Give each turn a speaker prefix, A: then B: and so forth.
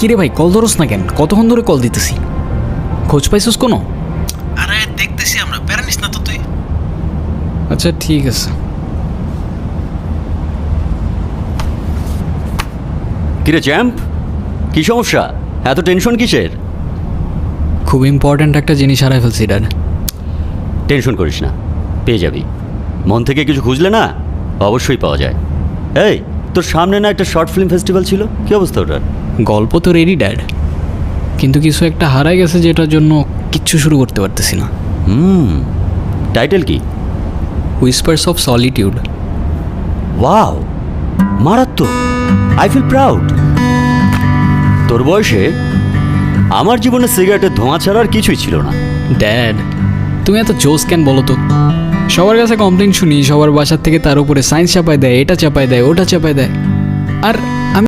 A: কিরে ভাই, কল ধরস না কেন? কতক্ষণ ধরে কল দিতেছি, খোঁজ পাইছস কোনো?
B: আরে দেখতেছি আমরা, প্যারা নিস না তো তুই।
A: আচ্ছা ঠিক আছে।
C: কিরে চ্যাম্প, কি সমস্যা? এত টেনশন কিসের?
A: খুব ইম্পর্ট্যান্ট একটা জিনিস হারাই ফেলছি ড্যাড।
C: টেনশন করিস না, পেয়ে যাবি। মন থেকে কিছু খুঁজলে না অবশ্যই পাওয়া যায়। এই, তোর সামনে না একটা শর্ট ফিল্ম ফেস্টিভ্যাল ছিল, কি অবস্থা ওটার?
A: গল্প তো রেডি ড্যাড, কিন্তু কিছু একটা হারাই গেছে যেটার জন্য কিচ্ছু শুরু করতে পারতেছি না।
C: টাইটেল কি?
A: Whispers of solitude.
C: ওয়াও, মারাত্মক। I feel proud. তোর বয়সে আমার জীবনে সিগারেটের ধোঁয়া ছাড়া আর কিছুই ছিল না।
A: ড্যাড, তুমি এত জোস কেন বলো তো? সবার কাছে কমপ্লেন শুনি, সবার বাসার থেকে তার উপরে সায়েন্স চাপায় দেয়, এটা চাপায় দেয়, ওটা চাপায় দেয়, আর আমি